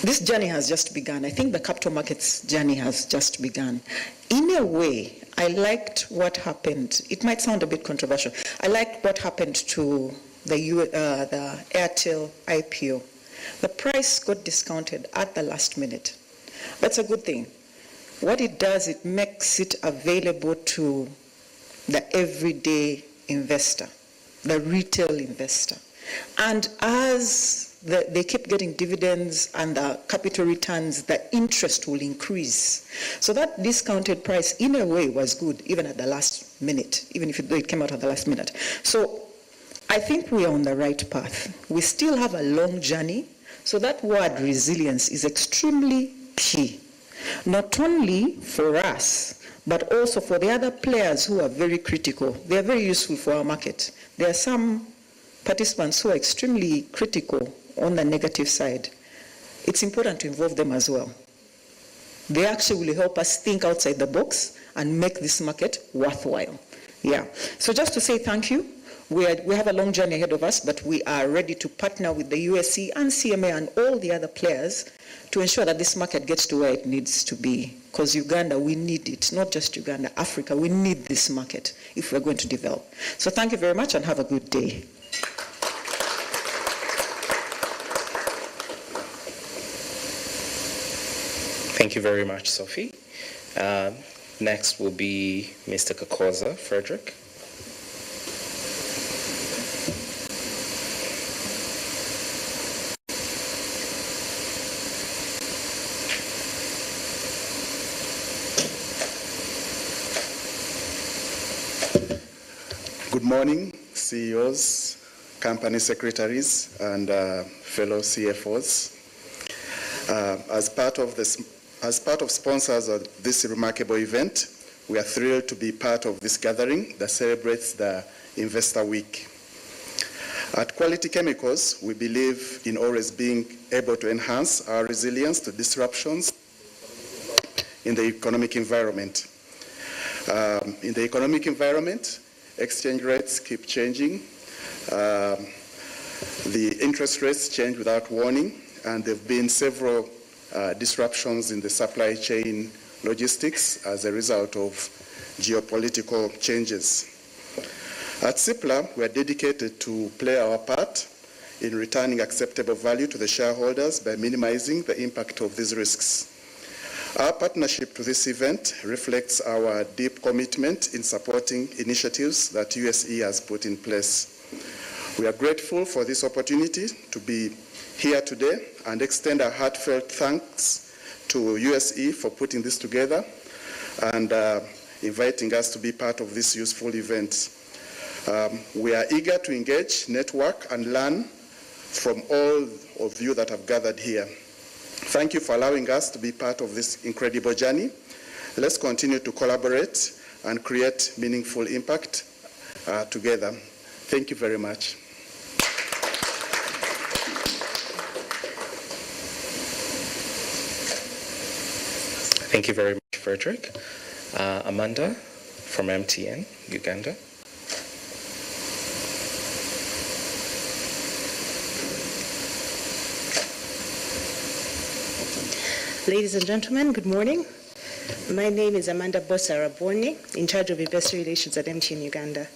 S11: this journey has just begun. I think the capital markets journey has just begun. In a way, I liked what happened. It might sound a bit controversial. I liked what happened to the Airtel IPO. The price got discounted at the last minute. That's a good thing. What it does, it makes it available to the everyday investor, the retail investor. And as they keep getting dividends and the capital returns, the interest will increase. So that discounted price, in a way, was good, even at the last minute, even if it came out at the last minute. So I think we are on the right path. We still have a long journey. So that word resilience is extremely key, not only for us, but also for the other players who are very critical. They are very useful for our market. There are some participants who are extremely critical on the negative side. It's important to involve them as well. They actually will help us think outside the box and make this market worthwhile. Yeah. So just to say thank you. We have a long journey ahead of us, but we are ready to partner with the USC and CMA and all the other players to ensure that this market gets to where it needs to be. Because Uganda, we need it. Not just Uganda, Africa, we need this market if we're going to develop. So thank you very much and have a good day.
S3: Thank you very much, Sophie. Next will be Mr. Kakoza Frederick.
S12: Good morning, CEOs, company secretaries, and fellow CFOs. As part of sponsors of this remarkable event, we are thrilled to be part of this gathering that celebrates the Investor Week. At Quality Chemicals, we believe in always being able to enhance our resilience to disruptions in the economic environment. In the economic environment, exchange rates keep changing. The interest rates change without warning, and there have been several disruptions in the supply chain logistics as a result of geopolitical changes. At CIPLA, we are dedicated to play our part in returning acceptable value to the shareholders by minimizing the impact of these risks. Our partnership to this event reflects our deep commitment in supporting initiatives that USE has put in place. We are grateful for this opportunity to be here today and extend our heartfelt thanks to USE for putting this together and inviting us to be part of this useful event. We are eager to engage, network, and learn from all of you that have gathered here. Thank you for allowing us to be part of this incredible journey. Let's continue to collaborate and create meaningful impact together. Thank you very much.
S3: Thank you very much, Frederick. Amanda from MTN, Uganda.
S13: Ladies and gentlemen, good morning. My name is Amanda Bosa-Raboni, in charge of investor relations at MTN Uganda.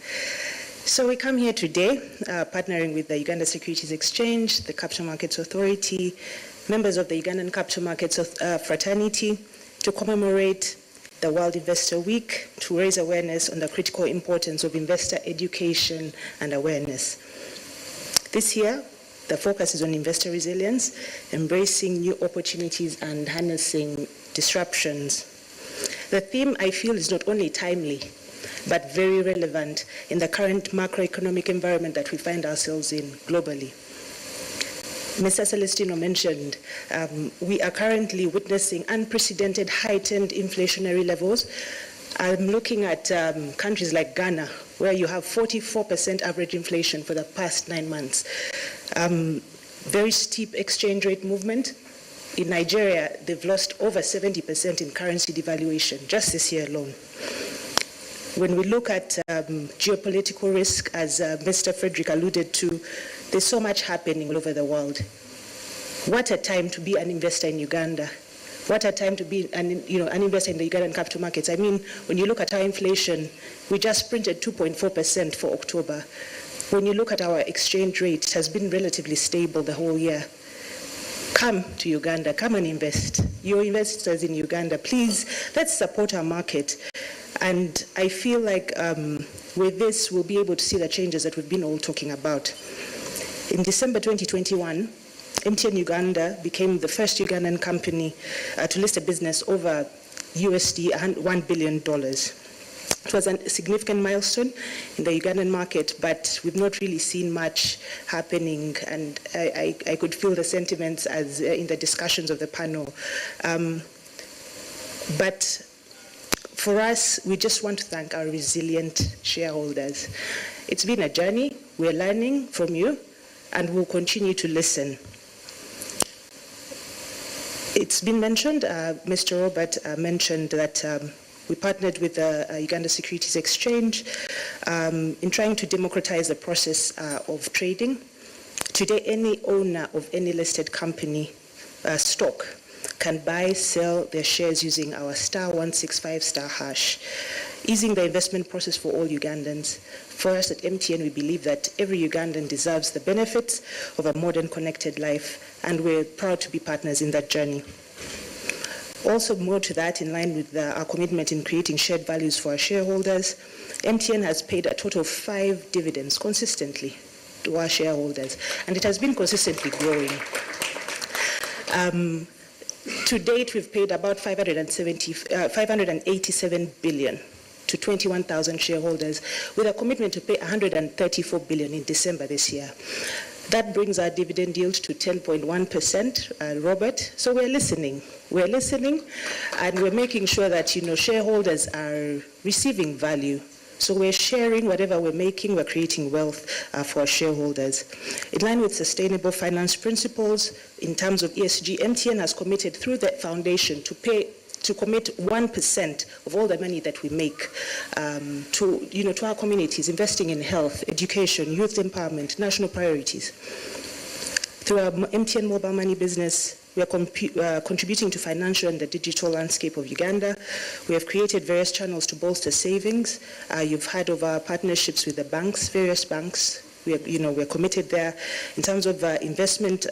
S13: So we come here today, partnering with the Uganda Securities Exchange, the Capital Markets Authority, members of the Ugandan Capital Markets Fraternity, to commemorate the World Investor Week, to raise awareness on the critical importance of investor education and awareness. This year, the focus is on investor resilience, embracing new opportunities and harnessing disruptions. The theme, I feel, is not only timely, but very relevant in the current macroeconomic environment that we find ourselves in globally. Mr. Celestino mentioned we are currently witnessing unprecedented heightened inflationary levels. I'm looking at countries like Ghana, where you have 44% average inflation for the past 9 months. Very steep exchange rate movement. In Nigeria, they've lost over 70% in currency devaluation just this year alone. When we look at geopolitical risk, as Mr. Frederick alluded to, there's so much happening all over the world. What a time to be an investor in Uganda. What a time to be an investor in the Ugandan capital markets. I mean, when you look at our inflation, we just printed 2.4% for October. When you look at our exchange rate, it has been relatively stable the whole year. Come to Uganda, come and invest. Your investors in Uganda, please, let's support our market. And I feel like with this, we'll be able to see the changes that we've been all talking about. In December 2021, MTN Uganda became the first Ugandan company to list a business over USD $1 billion. It was a significant milestone in the Ugandan market, but we've not really seen much happening, and I could feel the sentiments as in the discussions of the panel. But for us, we just want to thank our resilient shareholders. It's been a journey. We're learning from you, and we'll continue to listen. It's been mentioned, Mr. Robert mentioned that we partnered with the Uganda Securities Exchange in trying to democratize the process of trading. Today, any owner of any listed company stock can buy, sell their shares using our *165* easing the investment process for all Ugandans. For us at MTN, we believe that every Ugandan deserves the benefits of a modern, connected life, and we're proud to be partners in that journey. Also, more to that, in line with our commitment in creating shared values for our shareholders, MTN has paid a total of 5 dividends consistently to our shareholders, and it has been consistently growing. To date, we've paid about 587 billion to 21,000 shareholders, with a commitment to pay 134 billion in December this year. That brings our dividend yield to 10.1%, Robert. So we're listening, and we're making sure that shareholders are receiving value. So we're sharing whatever we're making, we're creating wealth for our shareholders. In line with sustainable finance principles, in terms of ESG, MTN has committed through that foundation to commit 1% of all the money that we make to our communities, investing in health, education, youth empowerment, national priorities. Through our MTN mobile money business, we are contributing to financial and the digital landscape of Uganda. We have created various channels to bolster savings. You've heard of our partnerships with the banks, various banks. We're committed there. In terms of investment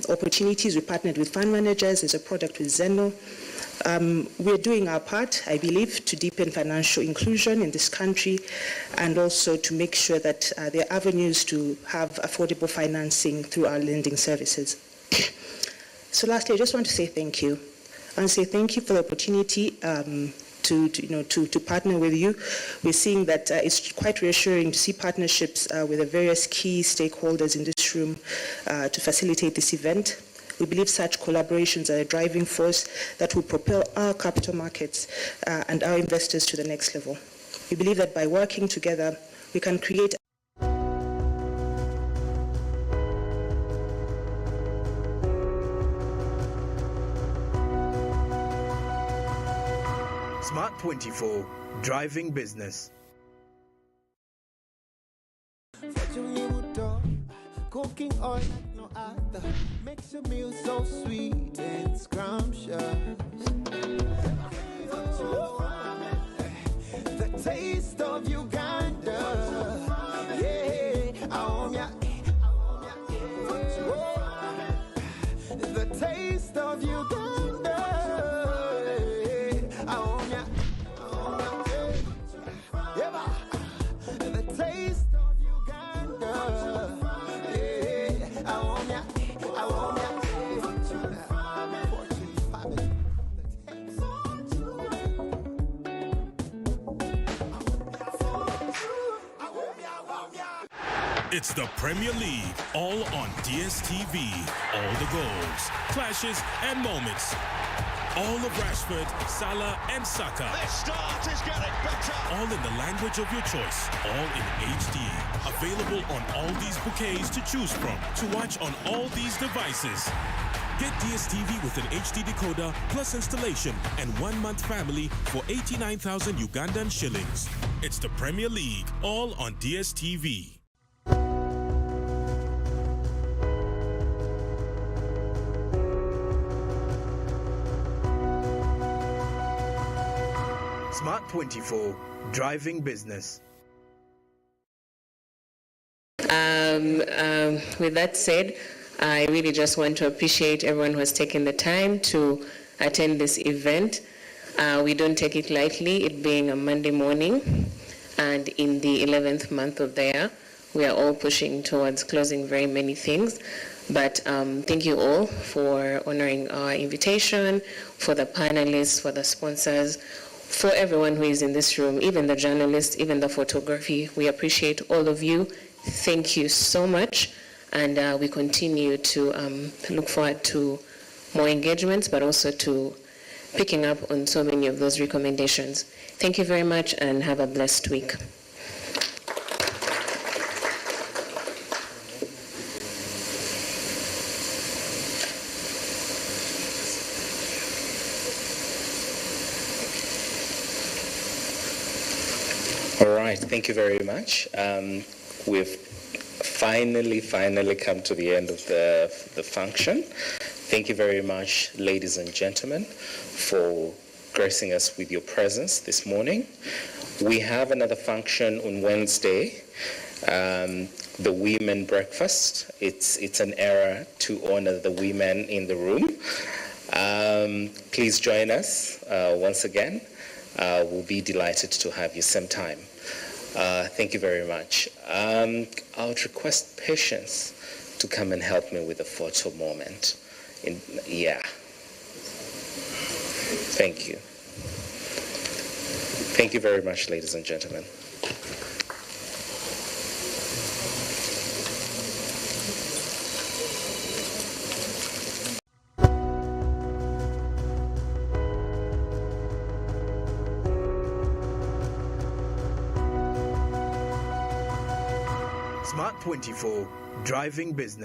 S13: opportunities, we partnered with fund managers. There's a product with Zeno. We're doing our part, I believe, to deepen financial inclusion in this country, and also to make sure that there are avenues to have affordable financing through our lending services. So lastly, I just want to say thank you. I want to say thank you for the opportunity to partner with you. We're seeing that it's quite reassuring to see partnerships with the various key stakeholders in this room to facilitate this event. We believe such collaborations are a driving force that will propel our capital markets and our investors to the next level. We believe that by working together, we can create
S14: Smart24, driving business.
S15: Cooking oil like no other makes your meal so sweet and scrumptious. The taste of Uganda, yeah, the taste of Uganda, the taste of Uganda.
S16: It's the Premier League, all on DSTV. All the goals, clashes, and moments. All of Rashford, Salah, and Saka.
S17: This start is getting better.
S16: All in the language of your choice. All in HD. Available on all these bouquets to choose from. To watch on all these devices. Get DSTV with an HD decoder plus installation and 1 month family for 89,000 Ugandan shillings. It's the Premier League, all on DSTV.
S14: Smart24, driving business.
S18: With that said, I really just want to appreciate everyone who has taken the time to attend this event. We don't take it lightly, it being a Monday morning, and in the 11th month of the year, we are all pushing towards closing very many things. But thank you all for honoring our invitation, for the panelists, for the sponsors, for everyone who is in this room, even the journalists, even the photography. We appreciate all of you. Thank you so much. And we continue to look forward to more engagements, but also to picking up on so many of those recommendations. Thank you very much and have a blessed week.
S3: All right, thank you very much. We've finally come to the end of the function. Thank you very much, ladies and gentlemen, for gracing us with your presence this morning. We have another function on Wednesday, the women breakfast. It's an era to honor the women in the room. Please join us once again. We'll be delighted to have you same time. Thank you very much. I would request Patience to come and help me with the photo moment. Yeah. Thank you. Thank you very much, ladies and gentlemen.
S14: Smart24, driving business.